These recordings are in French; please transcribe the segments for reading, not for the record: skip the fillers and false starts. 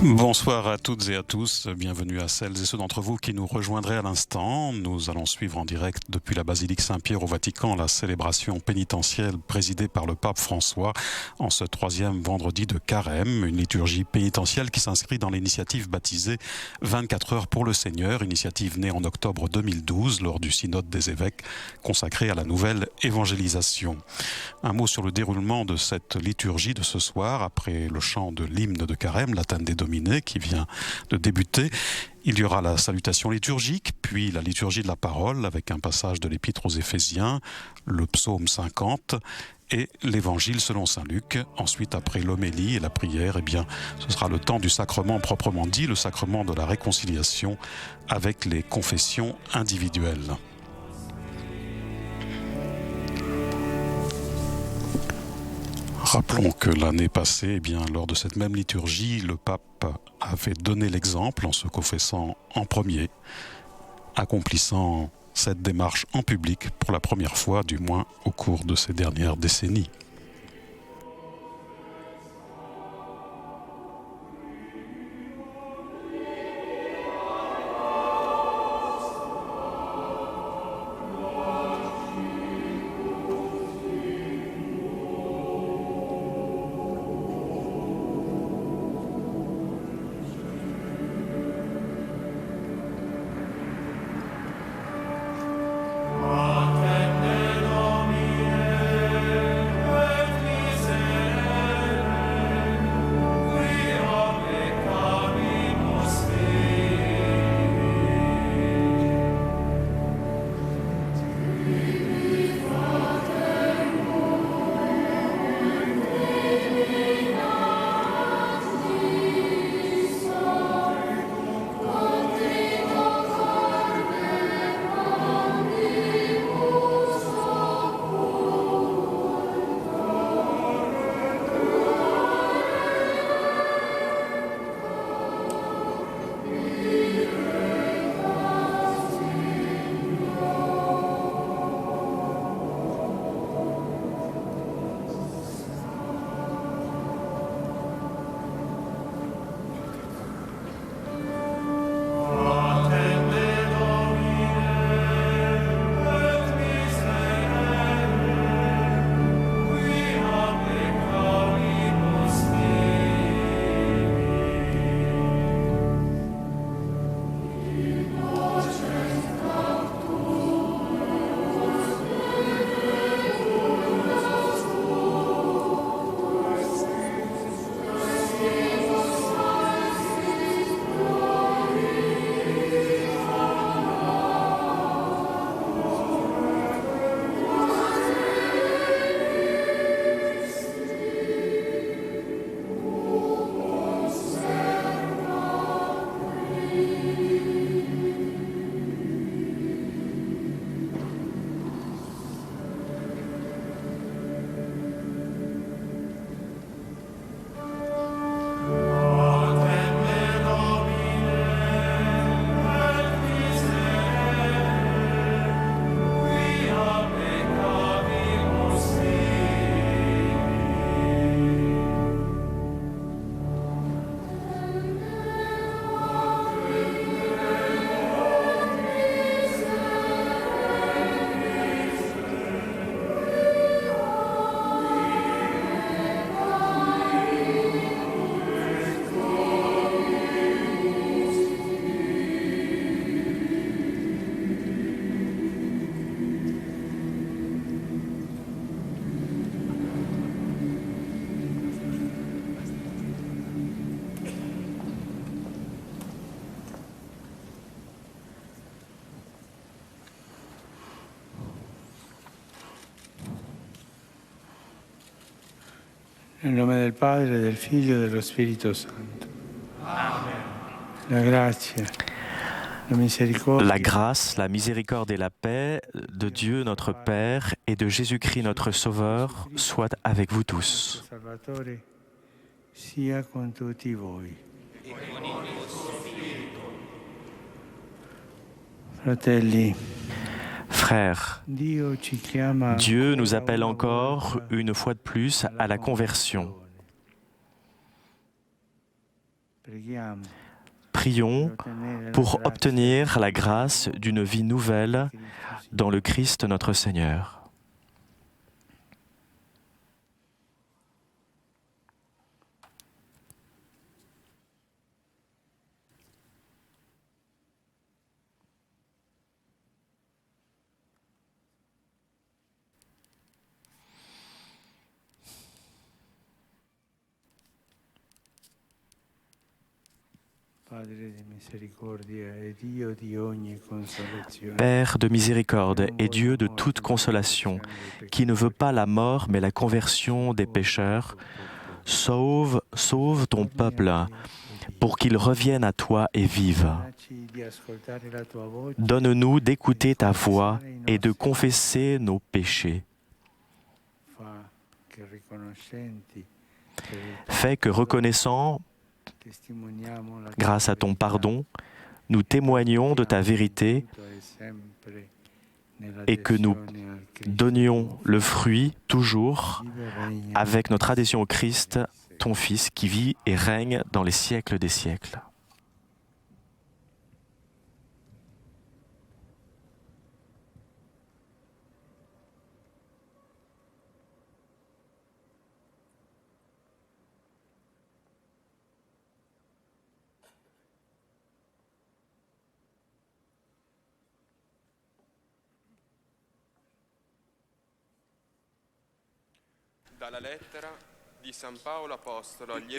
Bonsoir à toutes et à tous, bienvenue à celles et ceux d'entre vous qui nous rejoindraient à l'instant. Nous allons suivre en direct depuis la basilique Saint-Pierre au Vatican la célébration pénitentielle présidée par le pape François en ce troisième vendredi de Carême, une liturgie pénitentielle qui s'inscrit dans l'initiative baptisée 24 heures pour le Seigneur, initiative née en octobre 2012 lors du synode des évêques consacré à la nouvelle évangélisation. Un mot sur le déroulement de cette liturgie de ce soir, après le chant de l'hymne de Carême, l'Attende Domine, qui vient de débuter. Il y aura la salutation liturgique, puis la liturgie de la parole avec un passage de l'Épître aux Éphésiens, le psaume 50 et l'évangile selon saint Luc. Ensuite, après l'homélie et la prière, ce sera le temps du sacrement proprement dit, le sacrement de la réconciliation avec les confessions individuelles. Rappelons que l'année passée, lors de cette même liturgie, le pape avait donné l'exemple en se confessant en premier, accomplissant cette démarche en public pour la première fois, du moins au cours de ces dernières décennies. Nel nome del Padre, del Figlio e dello Spirito Santo. Amen. La grazia, La grâce, la miséricorde et la paix de Dieu notre Père et de Jésus-Christ notre Sauveur soient avec vous tous. sia con tutti voi. Fratelli, Frères, Dieu nous appelle encore une fois de plus à la conversion Prions pour obtenir la grâce d'une vie nouvelle dans le Christ notre Seigneur. Père de miséricorde et Dieu de toute consolation, qui ne veut pas la mort mais la conversion des pécheurs, sauve ton peuple pour qu'il revienne à toi et vive. Donne-nous d'écouter ta voix et de confesser nos péchés. Fais que reconnaissant, grâce à ton pardon, nous témoignons de ta vérité et que nous donnions le fruit toujours avec notre adhésion au Christ, ton Fils, qui vit et règne dans les siècles des siècles.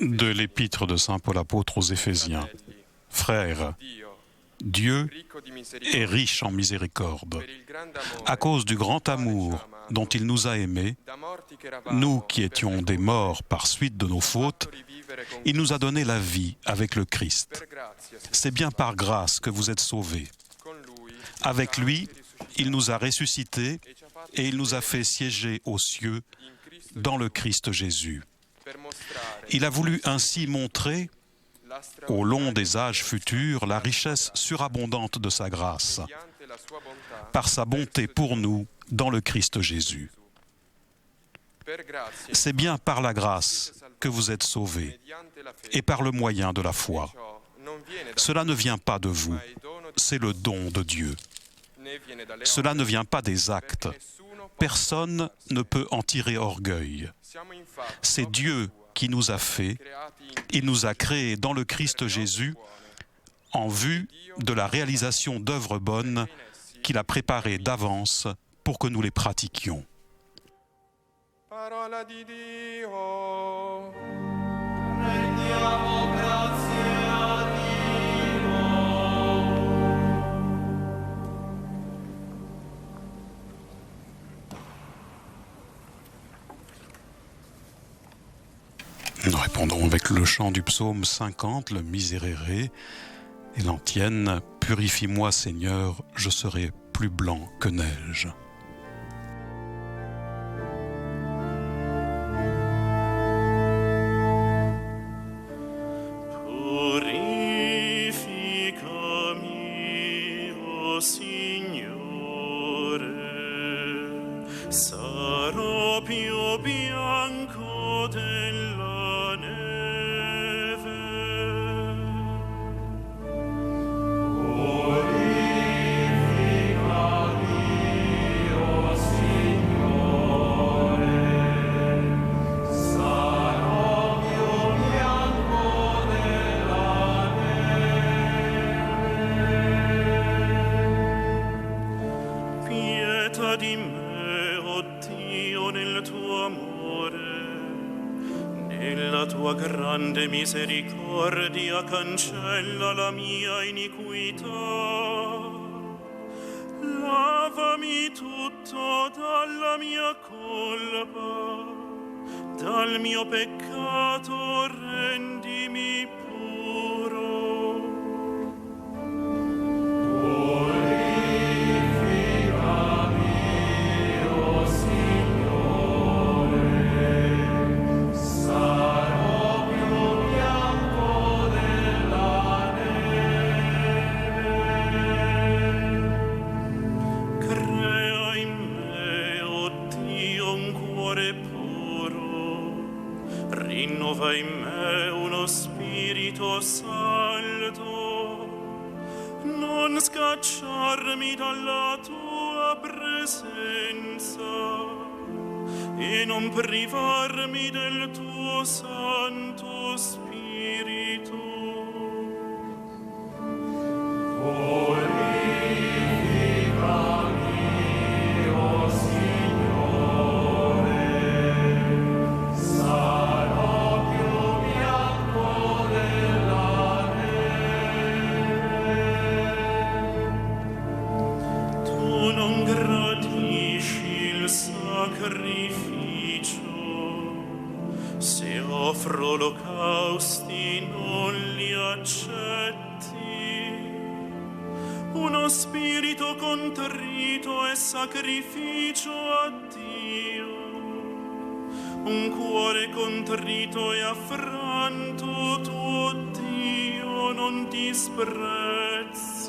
De l'épître de Saint Paul apôtre aux Éphésiens. Frères, Dieu est riche en miséricorde. À cause du grand amour dont il nous a aimés, nous qui étions des morts par suite de nos fautes, il nous a donné la vie avec le Christ. C'est bien par grâce que vous êtes sauvés. Avec lui, il nous a ressuscités et il nous a fait siéger aux cieux dans le Christ Jésus. Il a voulu ainsi montrer, au long des âges futurs, la richesse surabondante de sa grâce, par sa bonté pour nous dans le Christ Jésus. C'est bien par la grâce que vous êtes sauvés, et par le moyen de la foi. Cela ne vient pas de vous, c'est le don de Dieu. Cela ne vient pas des actes. Personne ne peut en tirer orgueil. C'est Dieu qui nous a fait, il nous a créés dans le Christ Jésus en vue de la réalisation d'œuvres bonnes qu'il a préparées d'avance pour que nous les pratiquions. Parola di Dio. Rendiamo grazie a Dio. Nous répondrons avec le chant du psaume 50, le Miserere, et l'antienne « Purifie-moi Seigneur, je serai plus blanc que neige ». Purificami, o Signore, sarò più bianco della neve. Purificami, o Signore, sarò più bianco della neve. Pietà di me, o Dio, nel tuo amore, nella tua grande misericordia cancella la mia iniquità. Lavami tutto dalla mia colpa, dal mio peccato rendimi puro. Purificami, o Signore, sarò più bianco della neve. Crea in me, o Dio, un cuore puro, rinnova in me uno Spirito Santo, non scacciarmi dalla tua presenza e non privarmi del tuo Santo Spirito. Tu non gradisci il sacrificio, se offro olocausti non li accetti. Uno spirito contrito è sacrificio a Dio, un cuore contrito e affranto tuo Dio non disprezzi.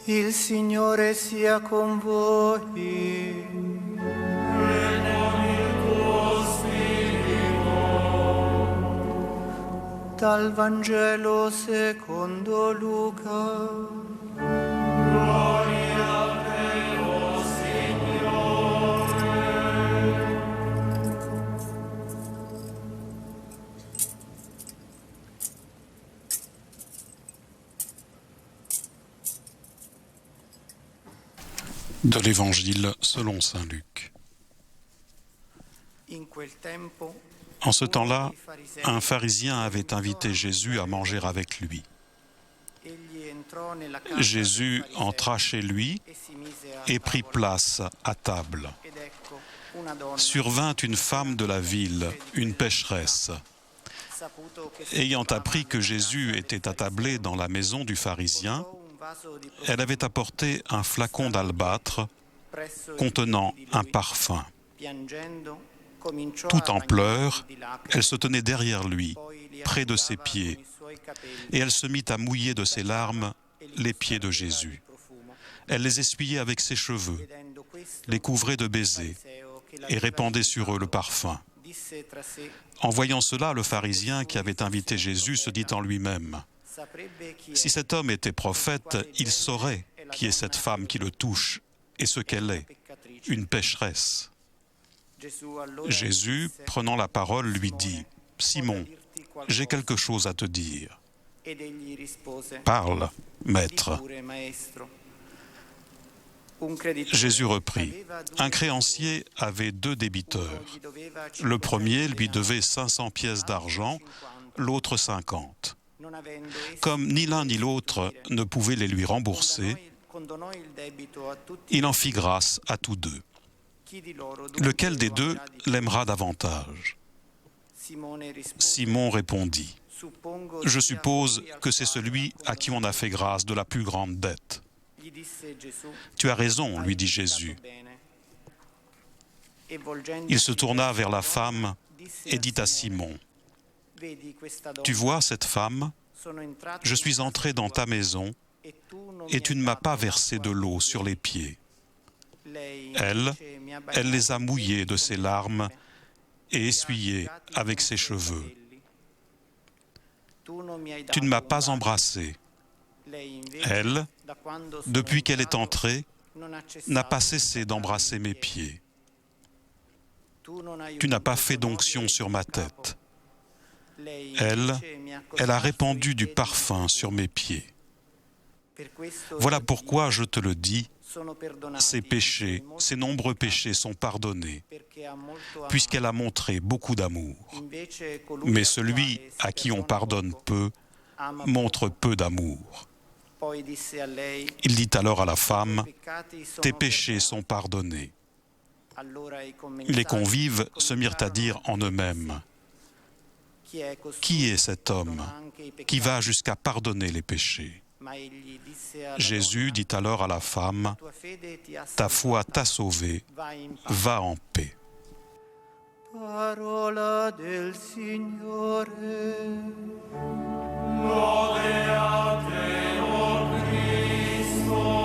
Il Signore sia con voi. E con il tuo spirito. Dal Vangelo secondo Luca. Gloria a te, o Signore. De l'Évangile selon saint Luc. In quel tempo, En ce temps-là, un pharisien avait invité Jésus à manger avec lui. egli entrò nella casa Jésus del fariseo entra chez lui e si mise a et prit tavola. place à table. Ed ecco, una donna, Survint une femme de la ville, une pécheresse. saputo che Ayant stava appris que nella Jésus casa était del attablé dans la maison du pharisien, fariseo, un vaso di elle avait apporté un flacon d'albâtre presso i contenant piedi di un lui. parfum. Piangendo, cominciò Tout a en bagnarli pleurs, di lacrime, elle se tenait derrière lui, poi li près de ses asciugava pieds, con i suoi capelli et elle se mit à mouiller de ses larmes e li les pieds de ungiva di Jésus. profumo. Elle les essuyait avec ses cheveux, les couvrait de baisers et répandait sur eux le parfum. En voyant cela, le pharisien qui avait invité Jésus se dit en lui-même, « Si cet homme était prophète, il saurait qui est cette femme qui le touche et ce qu'elle est, une pécheresse. » Jésus, prenant la parole, lui dit, « Simon, j'ai quelque chose à te dire. » « Parle, maître. » Jésus reprit, « Un créancier avait 2 débiteurs. Le premier lui devait 500 pièces d'argent, l'autre 50. Comme ni l'un ni l'autre ne pouvait les lui rembourser, il en fit grâce à tous 2. Lequel des 2 l'aimera davantage ? Simon répondit, « Je suppose que c'est celui à qui on a fait grâce de la plus grande dette. » « Tu as raison, lui dit Jésus. » Il se tourna vers la femme et dit à Simon, « Tu vois cette femme ? Je suis entré dans ta maison et tu ne m'as pas versé de l'eau sur les pieds. Elle les a mouillés de ses larmes et essuyés avec ses cheveux. Tu ne m'as pas embrassé. Elle, depuis qu'elle est entrée, n'a pas cessé d'embrasser mes pieds. Tu n'as pas fait d'onction sur ma tête. Elle a répandu du parfum sur mes pieds. Voilà pourquoi je te le dis, ses péchés, ses nombreux péchés sont pardonnés, puisqu'elle a montré beaucoup d'amour. Mais celui à qui on pardonne peu, montre peu d'amour. Il dit alors à la femme, « Tes péchés sont pardonnés. » Les convives se mirent à dire en eux-mêmes, « Qui est cet homme qui va jusqu'à pardonner les péchés ?» Jésus dit alors à la femme, « Ta foi t'a sauvée, va en paix. » Parola del Signore. Lode a te, o Cristo.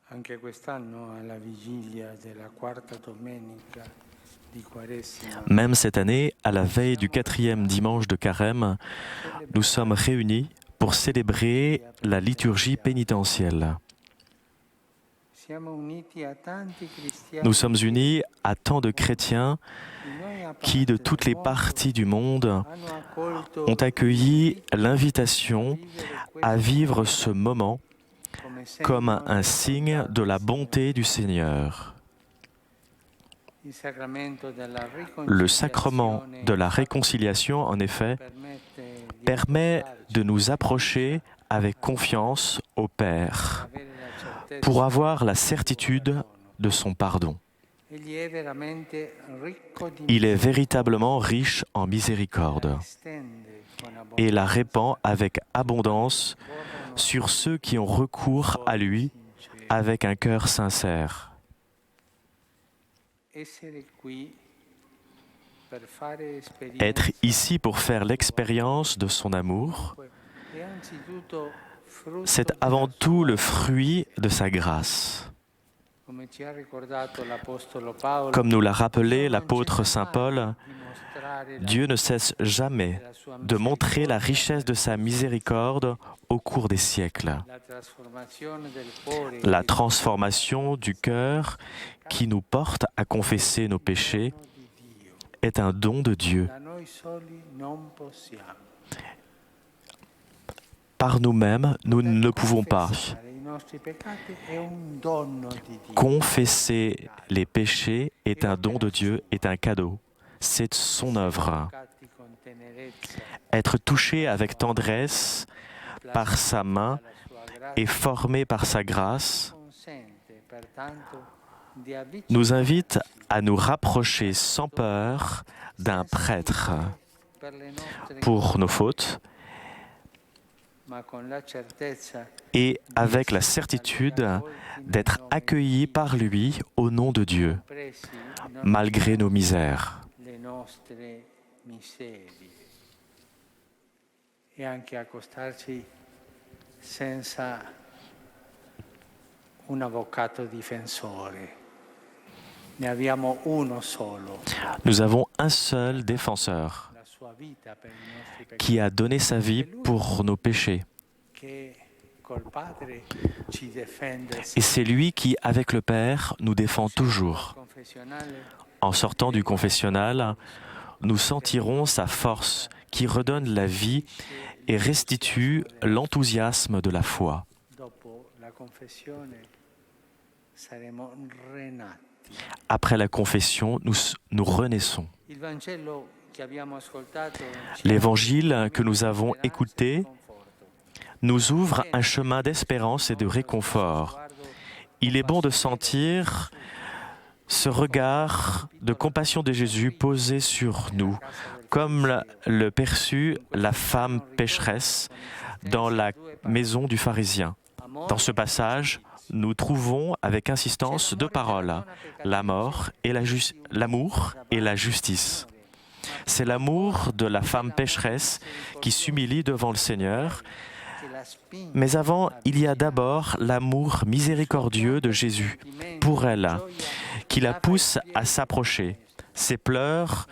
Anche quest'anno, alla vigilia della quarta domenica di Quaresima, Même cette année, à la veille du 4e dimanche de Carême, nous sommes réunis pour célébrer la liturgie pénitentielle. siamo uniti a tanti cristiani Nous sommes unis à tant de chrétiens qui, de toutes les parties du monde, hanno accolto ont accueilli l'invitation à vivre ce moment comme un signe de la bonté du Seigneur. il sacramento della Le sacrement de la réconciliation, en effet, permet de nous approcher avec confiance au Père pour avoir la certitude de son pardon. Il est véritablement riche en miséricorde et la répand avec abondance sur ceux qui ont recours à lui avec un cœur sincère. Être ici pour faire l'expérience de son amour, c'est avant tout le fruit de sa grâce. Comme nous l'a rappelé l'apôtre Saint Paul, Dieu ne cesse jamais de montrer la richesse de sa miséricorde au cours des siècles. La transformation du cœur qui nous porte à confesser nos péchés est un don de Dieu. Da noi soli non possiamo. Par nous-mêmes, nous ne pouvons pas. Confessare i nostri peccati è un dono di Dio. Confesser les péchés est un don de Dieu, est un cadeau. C'est son œuvre. Toccati con tenerezza Être touché avec tendresse par sa main dalla sua grazia et formé par sa grâce consente pertanto di nous invite à nous rapprocher sans peur d'un prêtre per le nostre pour nos fautes ma con la certezza et avec la certitude d'être accueillis par lui au nom de Dieu, presi malgré nos misères. le nostre miserie e anche accostarci senza un avvocato difensore. Ne abbiamo uno solo, Nous avons un seul défenseur la sua vita per i nostri peccati, qui a donné sa vie pour nos péchés. che col Padre ci difende Et c'est lui qui, avec le Père, nous défend toujours. confessionale. En sortant du confessionnal, nous sentirons sa force qui redonne la vie et restitue l'enthousiasme de la foi. Dopo la confessione saremo renati. Après la confession, nous renaissons. Il Vangelo che abbiamo ascoltato ci L'évangile que nous avons écouté conforto. nous ouvre un chemin d'espérance et de réconfort. Il est bon de sentir ce regard de compassion de Jésus posé sur nous, comme le perçut la femme pécheresse dans la maison du pharisien. Dans ce passage, nous trouvons avec insistance deux paroles, l'amour et la justice. C'est l'amour de la femme pécheresse qui s'humilie devant le Seigneur. Mais avant, il y a d'abord l'amour miséricordieux de Jésus pour elle, qui la pousse à s'approcher. Ses pleurs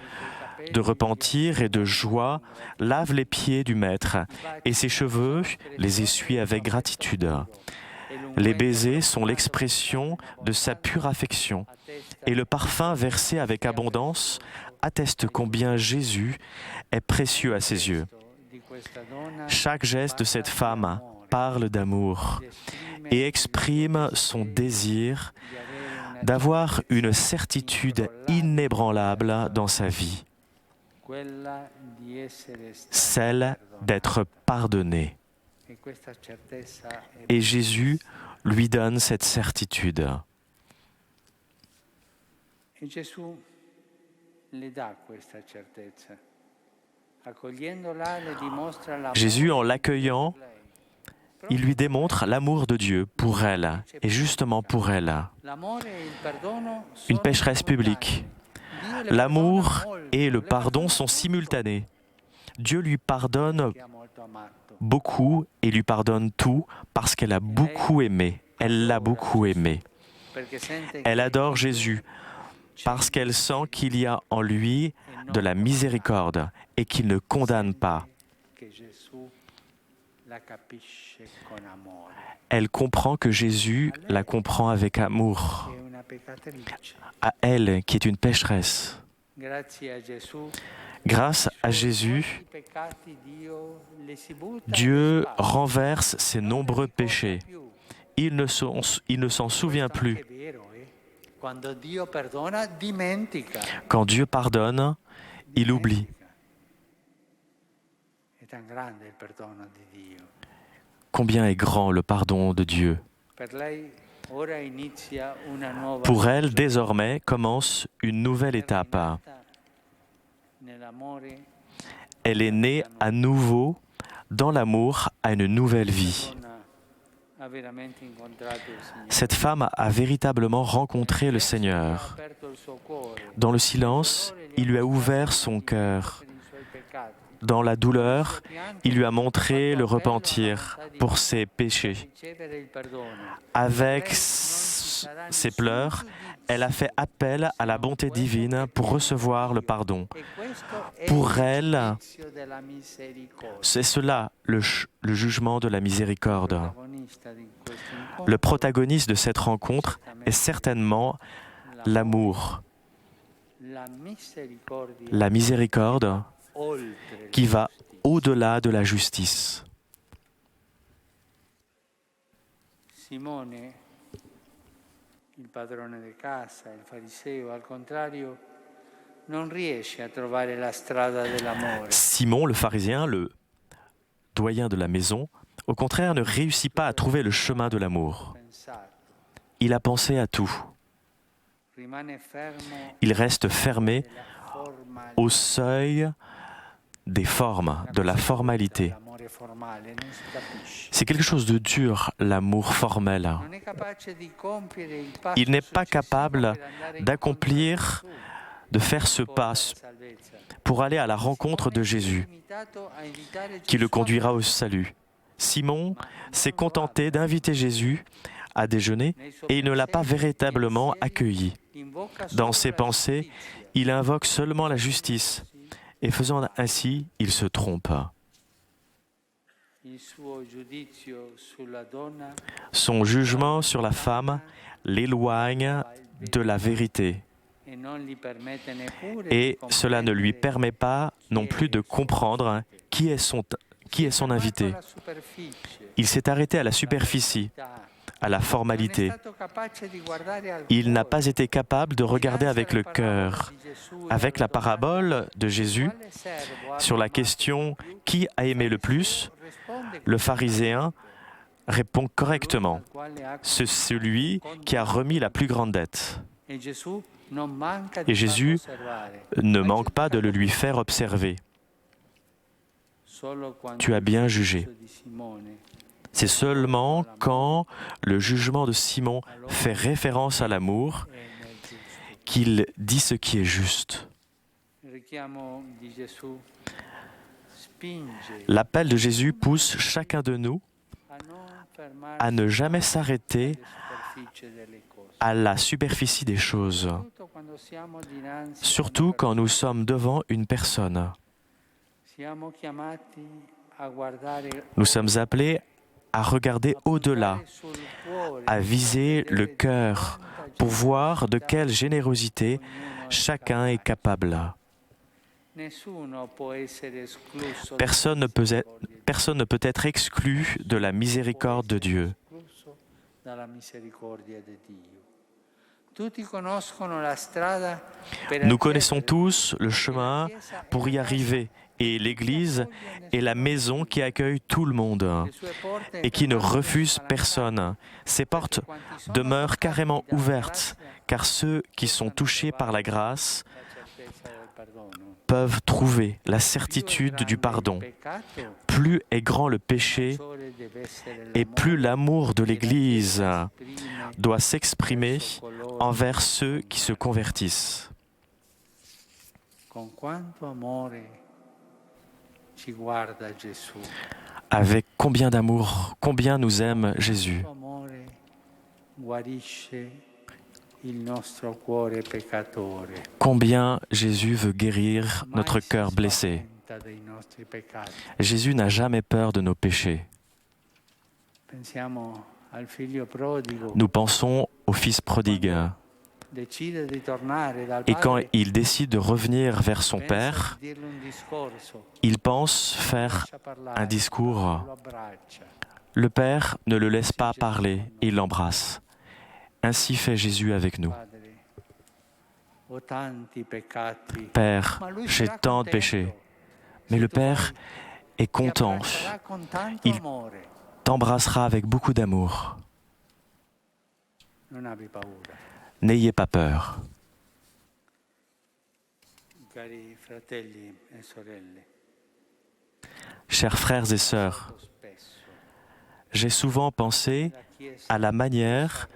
de repentir et de joie lavent les pieds du Maître, et ses cheveux les essuient avec gratitude. Les baisers sont l'expression de sa pure affection, et le parfum versé avec abondance atteste combien Jésus est précieux à ses yeux. Chaque geste de cette femme parle d'amour et exprime son désir d'avoir une certitude inébranlable dans sa vie, celle d'être pardonné. Et Jésus lui donne cette certitude. E Gesù le dà questa certezza. Accogliendola, le dimostra l'amore Jésus, en l'accueillant, il lui démontre l'amour de Dieu pour elle, et justement pour elle, L'amore e il perdono une sono pécheresse publique. Dio le L'amour perdona molto, et le lei pardon sont simultanés. Dieu lui pardonne che ha molto amato. beaucoup et lui pardonne tout parce qu'elle a beaucoup aimé. Elle l'a beaucoup aimé. Perché sente Elle che adore Jésus parce qu'elle sent qu'il y a en lui de la miséricorde et qu'il ne condamne pas. che Gesù la capisce con amore. Elle comprend que Jésus la comprend avec amour. È una peccatrice. À elle, qui est une pécheresse. Grazie a Gesù, Grâce à Jésus, i peccati Dio le si butta Dieu alle spalle. renverse ses nombreux péchés. Il ne s'en souvient Questo plus. è vero, Quando Dio perdona, dimentica. Quand Dieu pardonne, il oublie. È tan grande il perdono di Dio. Combien est grand le pardon de Dieu. Per lei ora inizia una nuova Pour elle, désormais, commence une nouvelle étape. nell'amore Elle est née à nouveau dans l'amour à une nouvelle vie. donna ha veramente incontrato il Signore. Cette femme a véritablement rencontré le Ha Seigneur. aperto il suo cuore. Dans le silence, il lui a ouvert son cœur. Per i suoi peccati. Dans la douleur, il lui a montré le repentir pour ses péchés. Ricevere il perdono. Avec ses pleurs, elle a fait appel à la bonté divine pour recevoir le pardon. E questo è Pour il elle, giudizio della misericordia. c'est cela le jugement de la miséricorde. Protagonista di questo incontro Le protagoniste de cette rencontre est certainement l'amour. la miséricorde qui va au-delà de la justice. Simone, il padrone di casa, il fariseo, al contrario, non riesce a trovare la strada dell'amore. Simon, le pharisien, le doyen de la maison, au contraire, ne réussit pas à trouver le chemin de l'amour. Il a pensé à tout. Il reste fermé au seuil des formes, de la formalité. C'est quelque chose de dur, l'amour formel. Il n'est pas capable d'accomplir, de faire ce pas pour aller à la rencontre de Jésus, qui le conduira au salut. Simon s'est contenté d'inviter Jésus à déjeuner et il ne l'a pas véritablement accueilli. Dans ses pensées, il invoque seulement la justice et faisant ainsi, il se trompe. Son jugement sur la femme l'éloigne de la vérité et cela ne lui permet pas non plus de comprendre qui est son invité. Il s'est arrêté à la superficie, à la formalité. Il n'a pas été capable de regarder avec le cœur. Avec la parabole de Jésus sur la question « Qui a aimé le plus ?», le pharisien répond correctement « C'est celui qui a remis la plus grande dette ». Et Jésus ne manque pas de le lui faire observer. Tu as bien jugé. C'est seulement quand le jugement de Simon fait référence à l'amour qu'il dit ce qui est juste. L'appel de Jésus pousse chacun de nous à ne jamais s'arrêter à la superficie des choses, surtout quand nous sommes devant une personne. Nous sommes appelés à regarder au-delà, à viser le cœur pour voir de quelle générosité chacun est capable. Personne ne peut être exclu de la miséricorde de Dieu. Nous connaissons tous le chemin pour y arriver et l'Église est la maison qui accueille tout le monde et qui ne refuse personne. Ses portes demeurent carrément ouvertes car ceux qui sont touchés par la grâce peuvent trouver la certitude du pardon. Plus est grand le péché et plus l'amour de l'Église doit s'exprimer envers ceux qui se convertissent. Avec combien d'amour, combien nous aime Jésus. Combien Jésus veut guérir notre cœur blessé. Jésus n'a jamais peur de nos péchés. Nous pensons au Fils prodigue. Et quand il décide de revenir vers son Père, il pense faire un discours. Le Père ne le laisse pas parler, il l'embrasse. Ainsi fait Jésus avec nous. Père, j'ai tant de péchés, mais le Père est content. Il t'embrassera avec beaucoup d'amour. N'ayez pas peur. Chers frères et sœurs, j'ai souvent pensé à la manière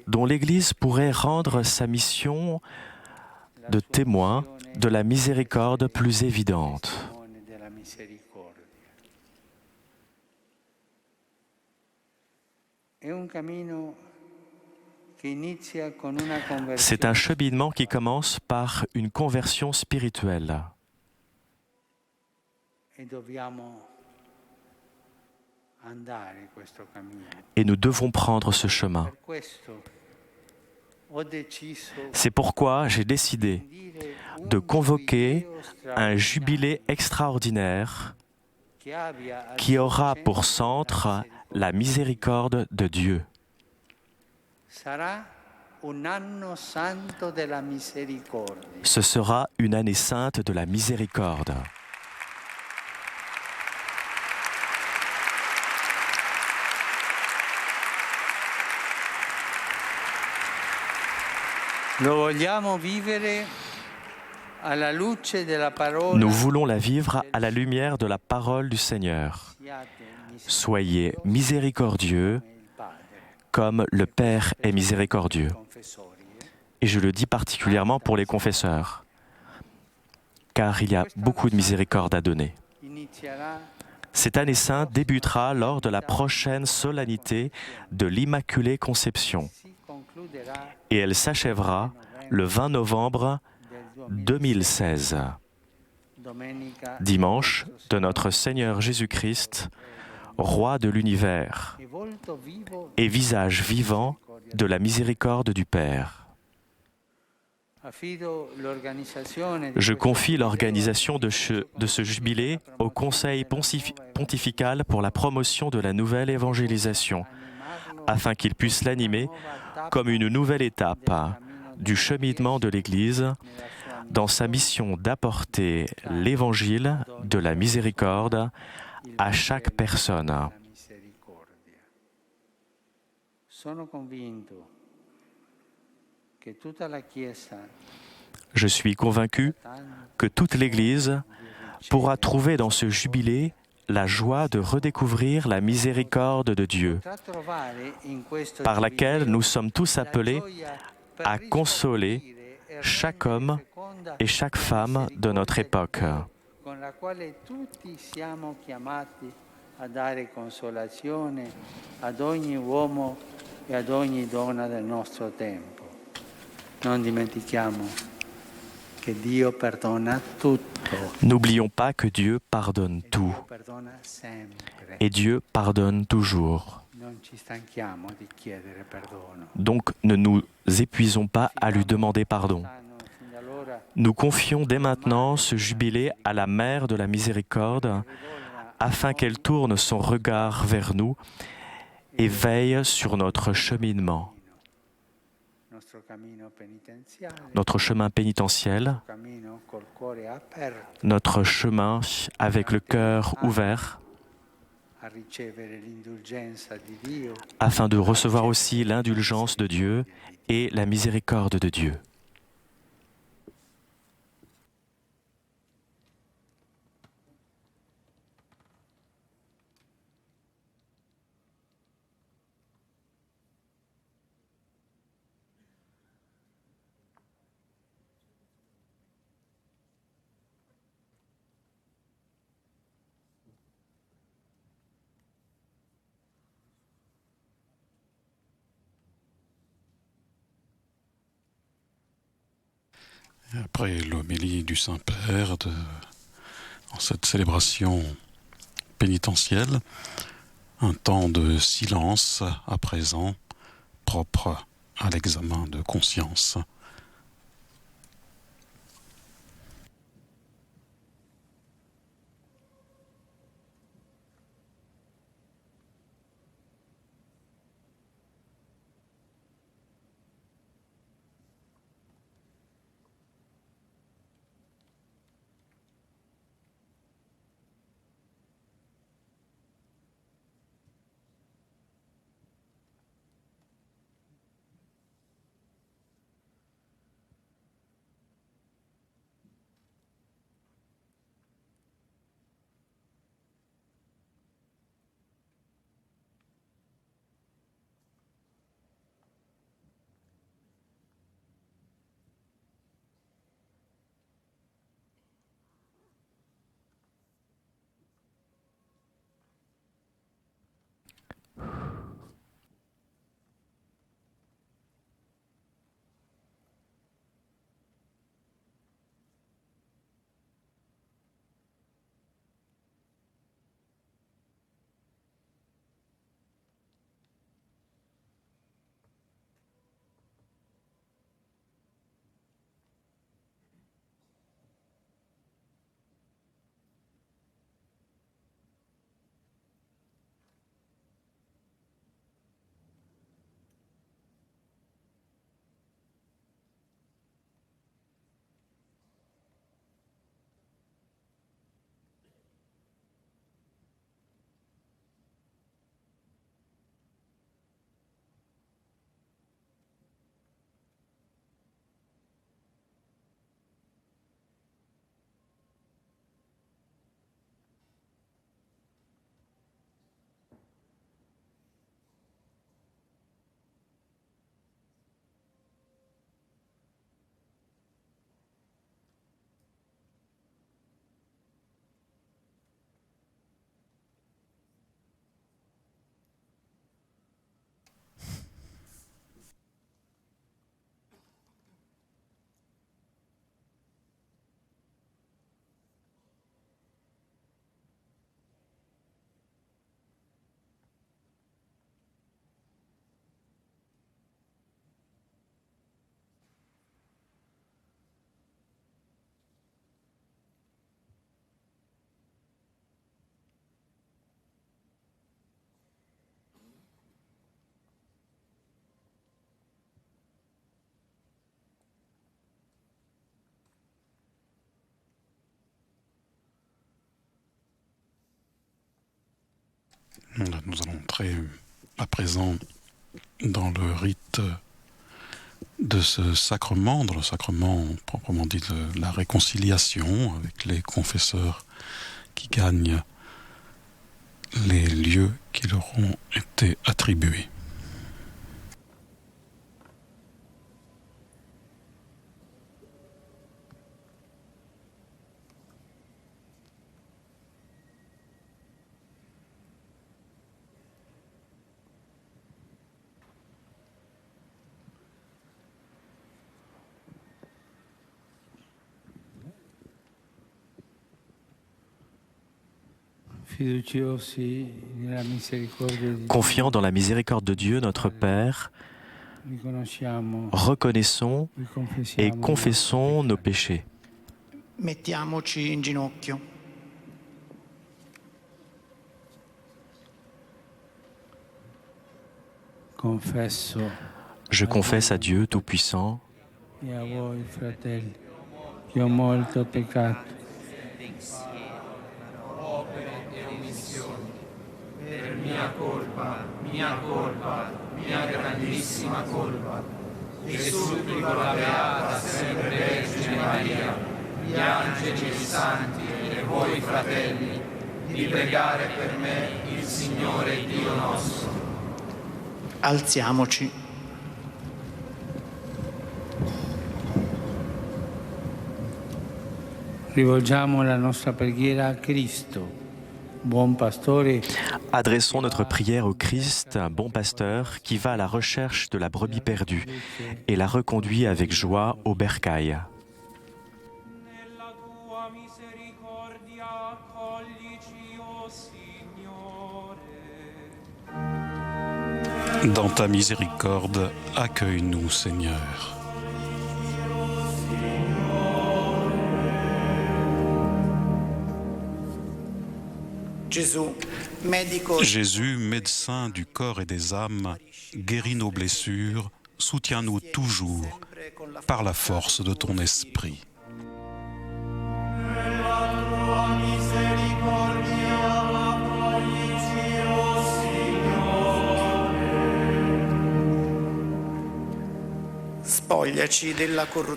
dont l'Église pourrait rendre sa mission de témoin de la miséricorde plus évidente. C'est un cheminement qui commence par une conversion spirituelle. Et nous devons prendre ce chemin. C'est pourquoi j'ai décidé de convoquer un jubilé extraordinaire qui aura pour centre la miséricorde de Dieu. Ce sera une année sainte de la miséricorde. Nous voulons la vivre à la lumière de la parole du Seigneur. Soyez miséricordieux comme le Père est miséricordieux. Et je le dis particulièrement pour les confesseurs, car il y a beaucoup de miséricorde à donner. Cette année sainte débutera lors de la prochaine solennité de l'Immaculée Conception et elle s'achèvera le 20 novembre 2016, dimanche de notre Seigneur Jésus-Christ, Roi de l'univers et visage vivant de la miséricorde du Père. Je confie l'organisation de ce jubilé au Conseil pontifical pour la promotion de la nouvelle évangélisation, afin qu'il puisse l'animer comme une nouvelle étape du cheminement de l'Église dans sa mission d'apporter l'Évangile de la miséricorde à chaque personne. Je suis convaincu que toute l'Église pourra trouver dans ce jubilé la joie de redécouvrir la miséricorde de Dieu, par laquelle nous sommes tous appelés à consoler chaque homme et chaque femme de notre époque. A dare consolazione ad ogni uomo e ad ogni donna del nostro tempo. Non dimentichiamo che Dio perdona tutto. N'oublions pas que Dieu pardonne tout. Et Dieu pardonne toujours. Non ci stanchiamo di chiedere perdono. Donc ne nous épuisons pas à lui demander pardon. Nous confions dès maintenant ce jubilé à la Mère de la Miséricorde, afin qu'elle tourne son regard vers nous et veille sur notre cheminement, notre chemin pénitentiel, notre chemin avec le cœur ouvert, afin de recevoir aussi l'indulgence de Dieu et la miséricorde de Dieu. Après l'homélie du Saint-Père, en cette célébration pénitentielle, un temps de silence à présent, propre à l'examen de conscience. Nous allons entrer à présent dans le rite de ce sacrement, dans le sacrement proprement dit de la réconciliation avec les confesseurs qui gagnent les lieux qui leur ont été attribués. Confiant dans la miséricorde de Dieu, notre Père, reconnaissons et confessons nos péchés. Mettiamoci in ginocchio. Je confesse à Dieu Tout-Puissant e a voi, fratelli, che ho molto peccato. Per mia colpa, mia grandissima colpa. E supplico la Beata sempre Vergine Maria, gli angeli e i santi e voi fratelli, di pregare per me il Signore Dio nostro. Alziamoci. Rivolgiamo la nostra preghiera a Cristo. Buon pastore, Adressons notre prière au Christ, bon pasteur, qui va à la recherche de la brebis perdue et la reconduit avec joie au bercail. Nella tua misericordia accoglici, o Signore. Dans ta miséricorde, accueille-nous, Seigneur. Jésus, médecin du corps et des âmes, guéris nos blessures, soutiens-nous toujours par la force de ton esprit.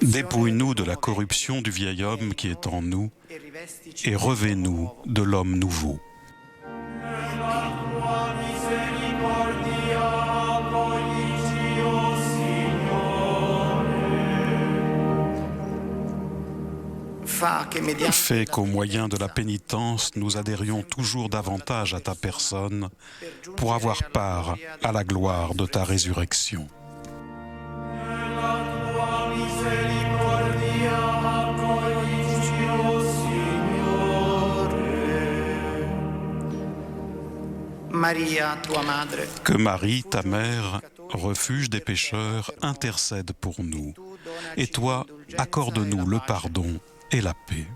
Dépouille-nous de la corruption du vieil homme qui est en nous et revêt-nous de l'homme nouveau. Fais qu'au moyen de la pénitence, nous adhérions toujours davantage à ta personne pour avoir part à la gloire de ta résurrection. Que Marie, ta mère, refuge des pécheurs, intercède pour nous. Et toi, accorde-nous le pardon et la paix.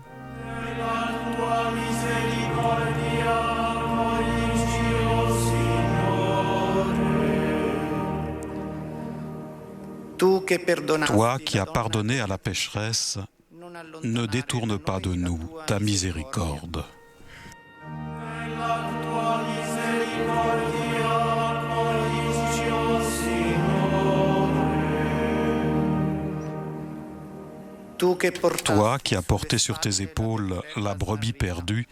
Toi qui as pardonné à la pécheresse, ne détourne pas de nous ta miséricorde. Toi qui as porté sur tes épaules la brebis perdue,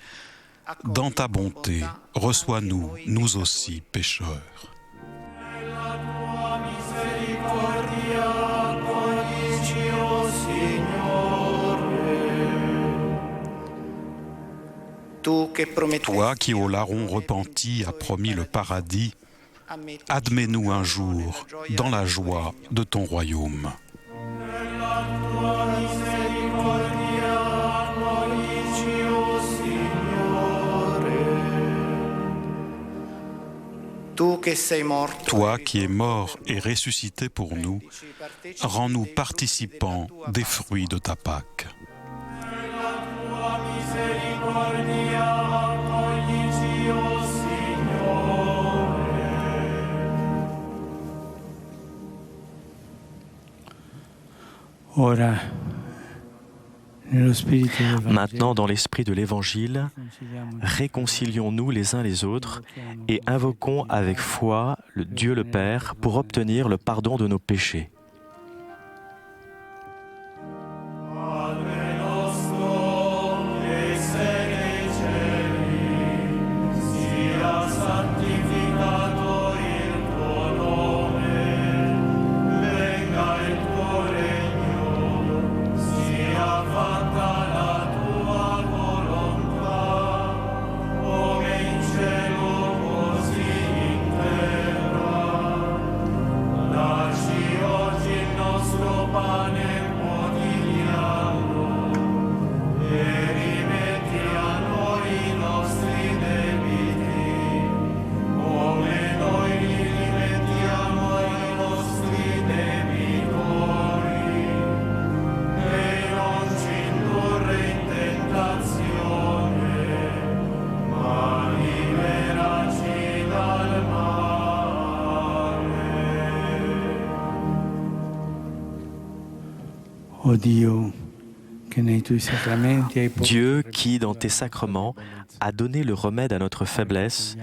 dans ta bonté, reçois-nous, nous aussi, pécheurs. Toi qui au larron repenti as promis le paradis, admets-nous un jour dans la joie de ton royaume. Toi qui es mort et ressuscité pour nous, rends-nous participants des fruits de ta Pâque. Maintenant, dans l'esprit de l'Évangile, réconcilions-nous les uns les autres et invoquons avec foi le Dieu le Père pour obtenir le pardon de nos péchés. Dieu qui, dans tes sacrements, a donné le remède à notre faiblesse,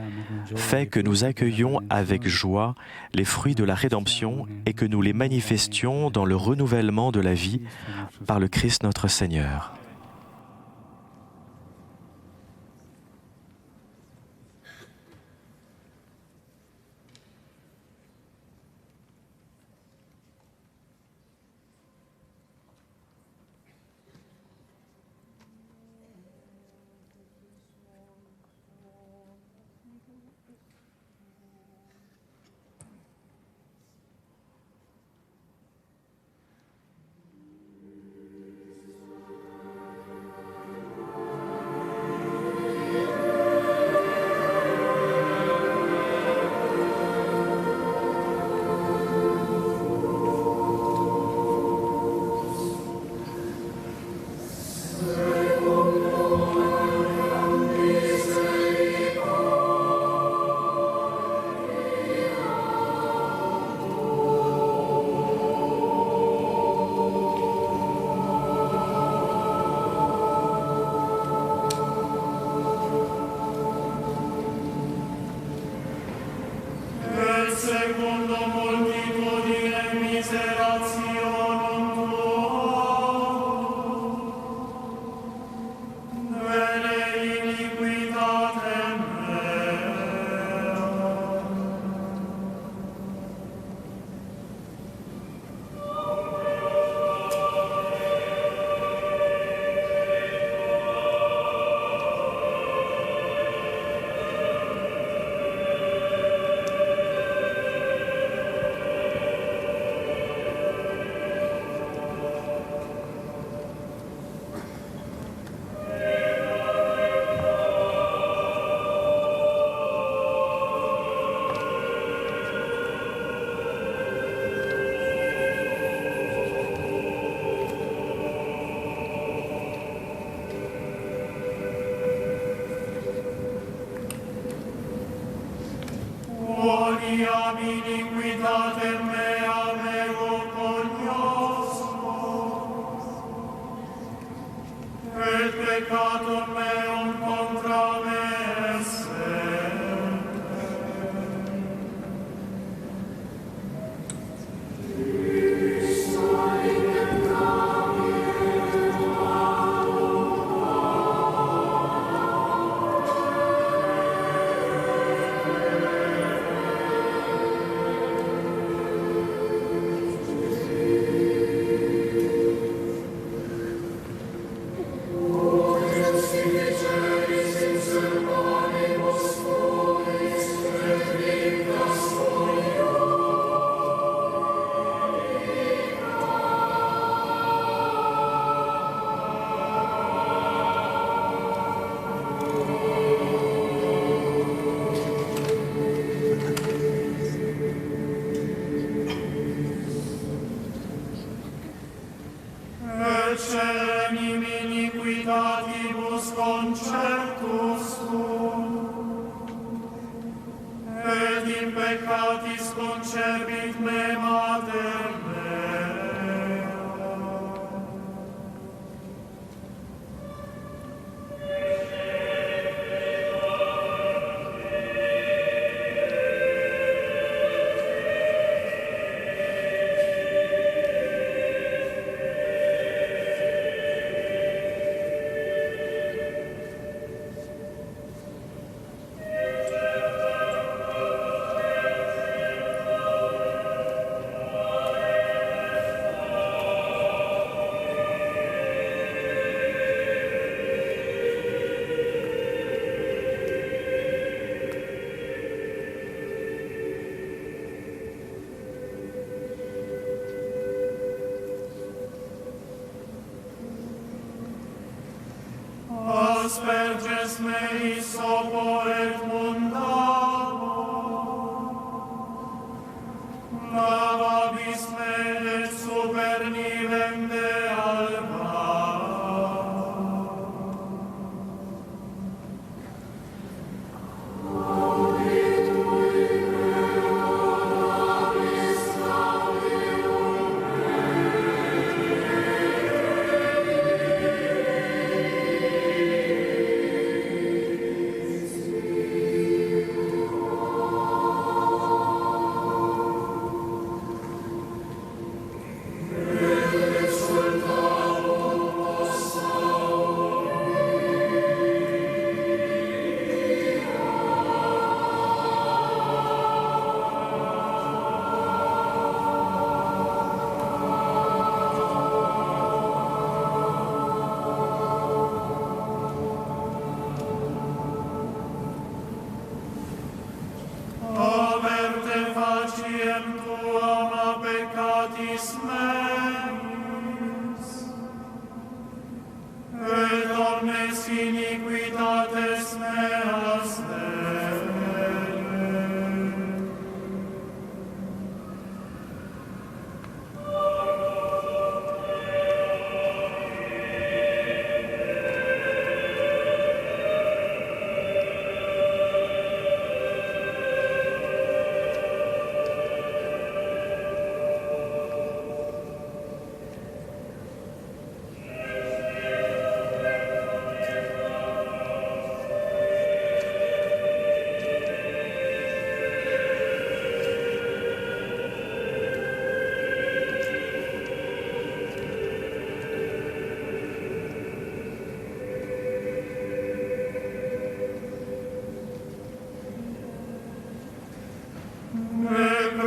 fait que nous accueillions avec joie les fruits de la rédemption et que nous les manifestions dans le renouvellement de la vie par le Christ notre Seigneur. asperges mei sopo et mundamo, lavabis me et super nivem de alba. Averte faciem tuam a peccatis meis, et omnes iniquitates meas dele.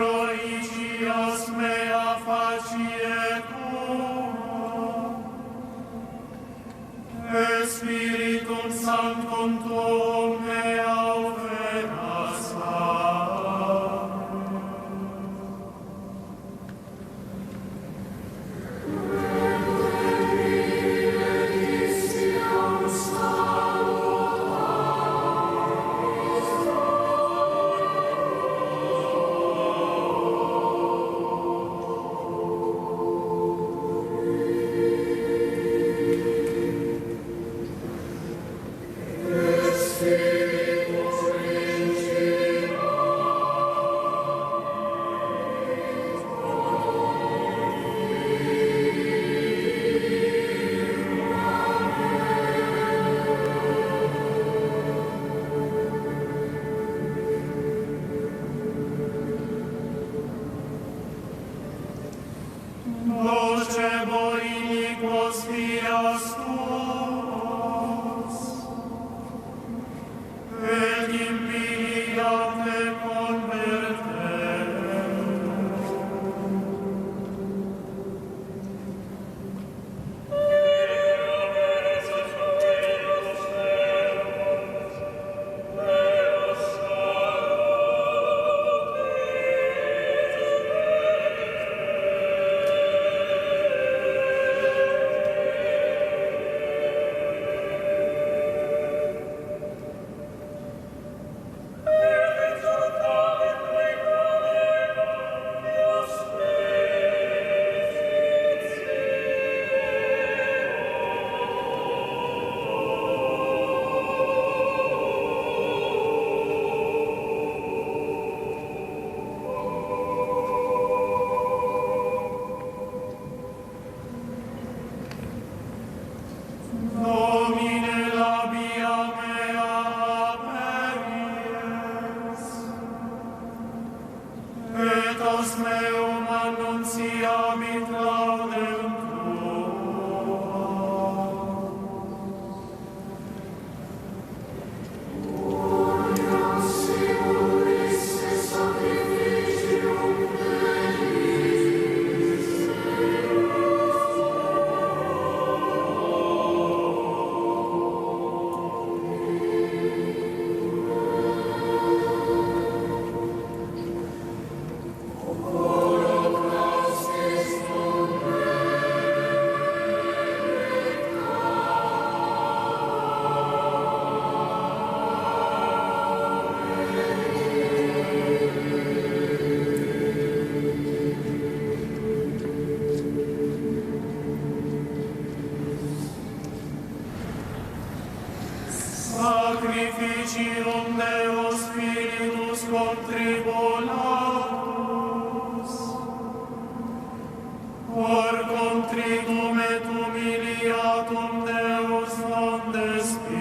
Necroicias mea facie cura, et Spiritum Sanctum tuum mea operas Spiritum Sacrificium Deo Spiritus contribulatus, por contritum et humiliatum Deus non despicies.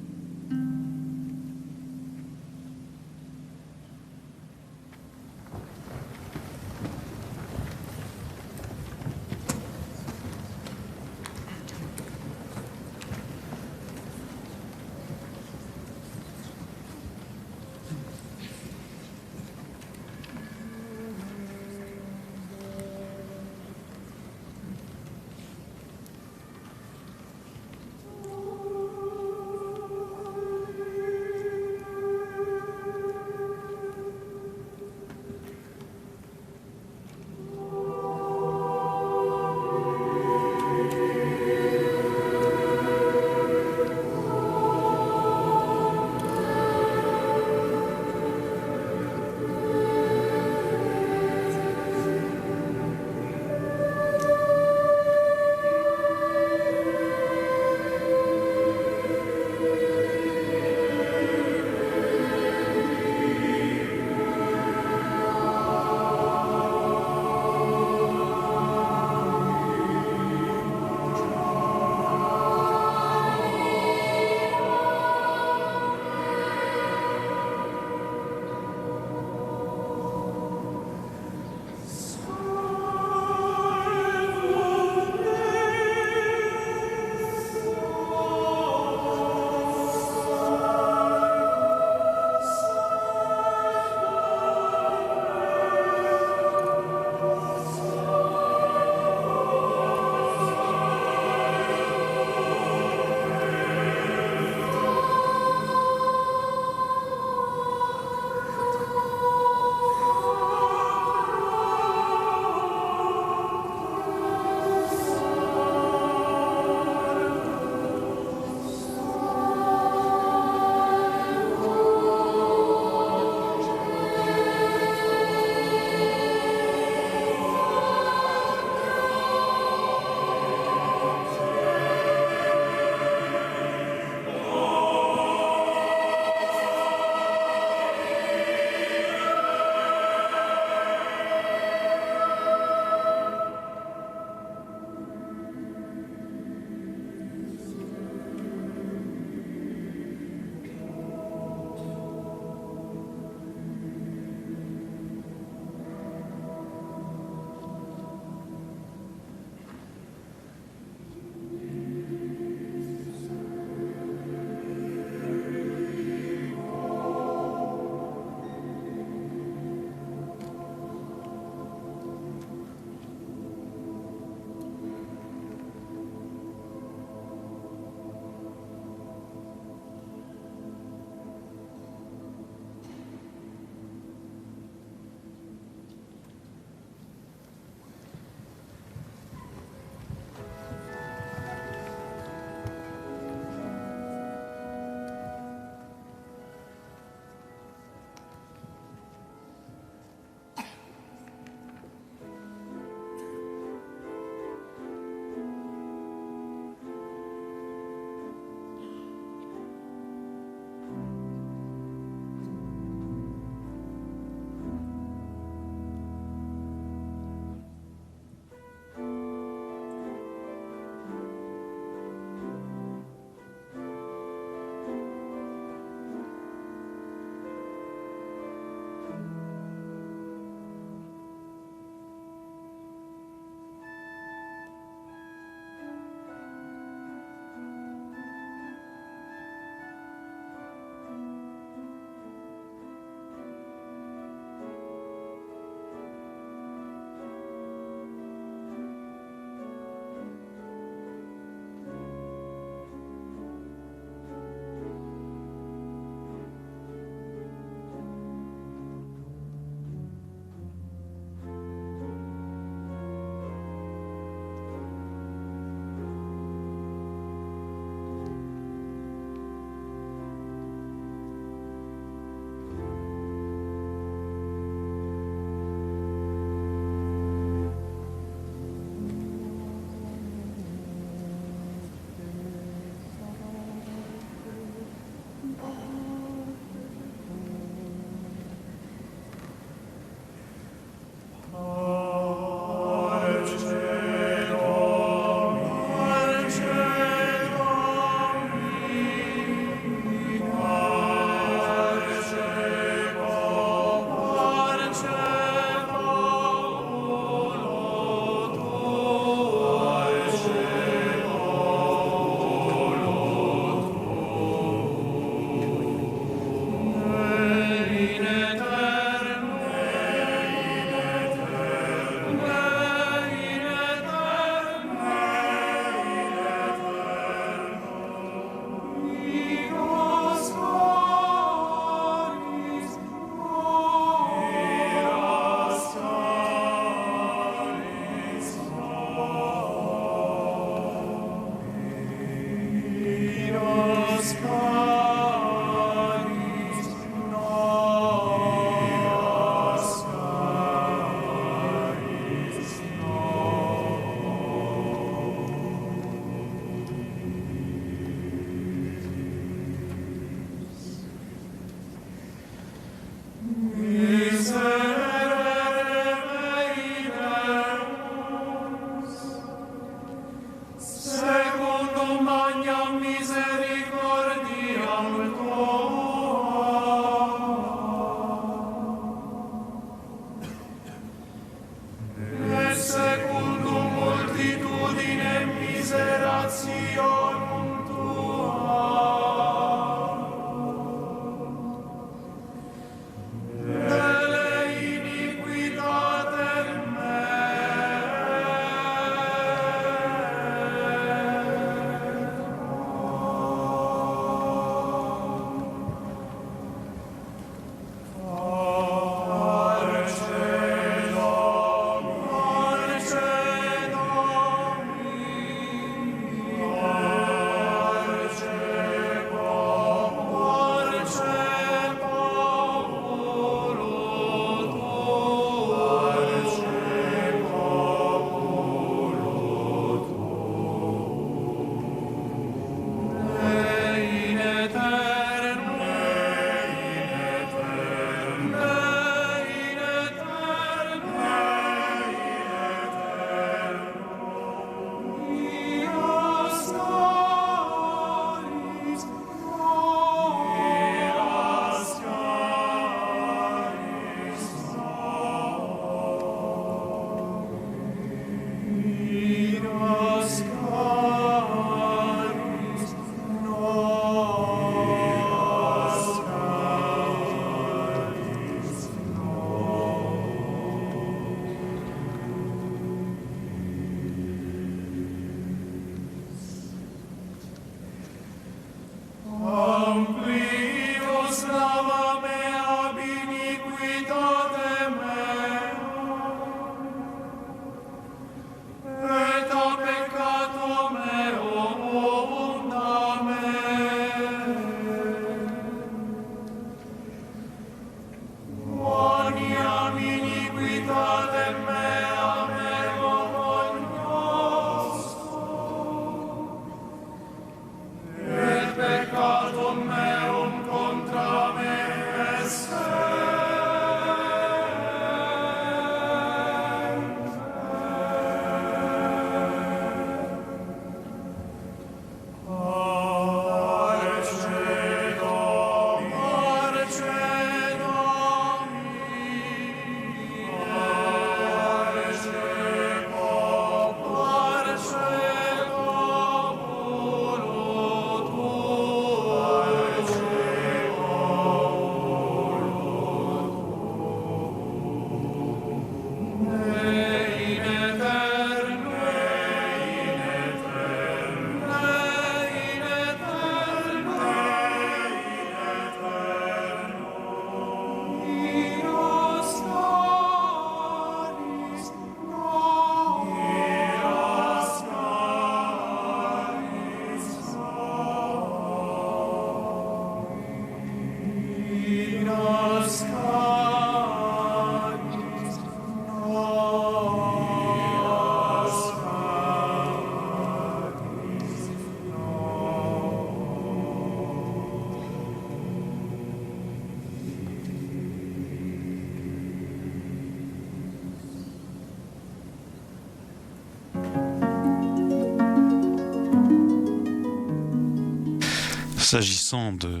S'agissant de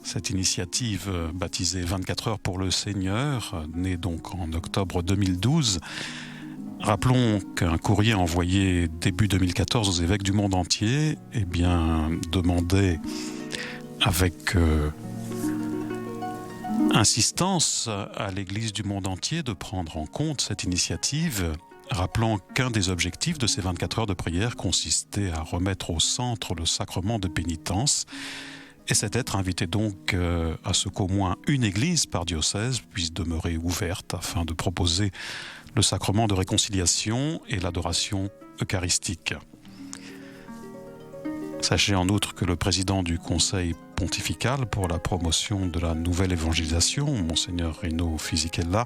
cette initiative baptisée 24 heures pour le Seigneur, née donc en octobre 2012, rappelons qu'un courrier envoyé début 2014 aux évêques du monde entier demandait avec insistance à l'Église du monde entier de prendre en compte cette initiative, rappelant qu'un des objectifs de ces 24 heures de prière consistait à remettre au centre le sacrement de pénitence. Et cet être invitait donc à ce qu'au moins une église par diocèse puisse demeurer ouverte afin de proposer le sacrement de réconciliation et l'adoration eucharistique. Sachez en outre que le président du Conseil pontifical pour la promotion de la nouvelle évangélisation, Monseigneur Rino Fisichella,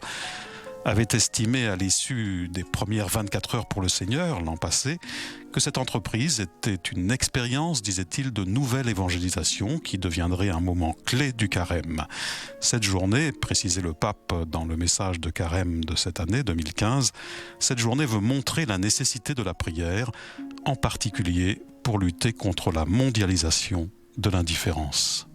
avait estimé à l'issue des premières 24 heures pour le Seigneur, l'an passé, que cette entreprise était une expérience, disait-il, de nouvelle évangélisation qui deviendrait un moment clé du carême. Cette journée, précisait le pape dans le message de carême de cette année 2015, cette journée veut montrer la nécessité de la prière, en particulier pour lutter contre la mondialisation de l'indifférence.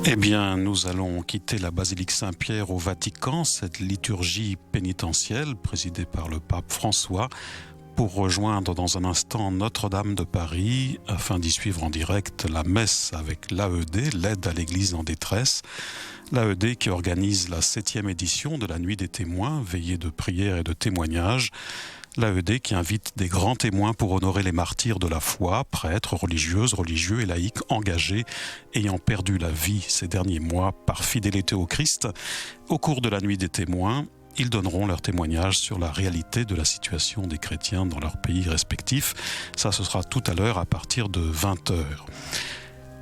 Eh bien, nous allons quitter la basilique Saint-Pierre au Vatican, cette liturgie pénitentielle présidée par le pape François, pour rejoindre dans un instant Notre-Dame de Paris afin d'y suivre en direct la messe avec l'AED, l'aide à l'Église en détresse. L'AED qui organise la 7e édition de la Nuit des témoins, veillée de prière et de témoignage. L'AED qui invite des grands témoins pour honorer les martyrs de la foi, prêtres, religieuses, religieux et laïcs engagés, ayant perdu la vie ces derniers mois par fidélité au Christ. Au cours de la Nuit des témoins, ils donneront leur témoignage sur la réalité de la situation des chrétiens dans leurs pays respectifs. Ça, ce sera tout à l'heure à partir de 20h.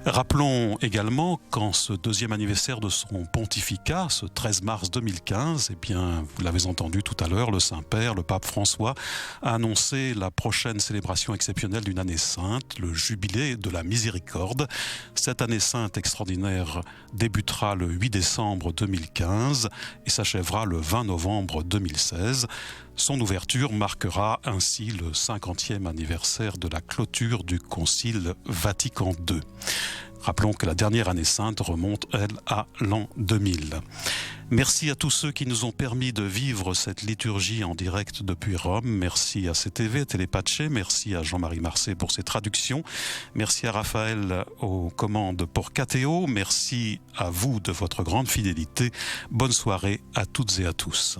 Rappelons également qu'en ce 2e anniversaire de son pontificat, ce 13 mars 2015, eh bien, vous l'avez entendu tout à l'heure, le Saint-Père, le pape François, a annoncé la prochaine célébration exceptionnelle d'une année sainte, le jubilé de la miséricorde. Cette année sainte extraordinaire débutera le 8 décembre 2015 et s'achèvera le 20 novembre 2016. Son ouverture marquera ainsi le 50e anniversaire de la clôture du Concile Vatican II. Rappelons que la dernière année sainte remonte, elle, à l'an 2000. Merci à tous ceux qui nous ont permis de vivre cette liturgie en direct depuis Rome. Merci à CTV, Télépaché, merci à Jean-Marie Marcet pour ses traductions. Merci à Raphaël aux commandes pour KTO. Merci à vous de votre grande fidélité. Bonne soirée à toutes et à tous.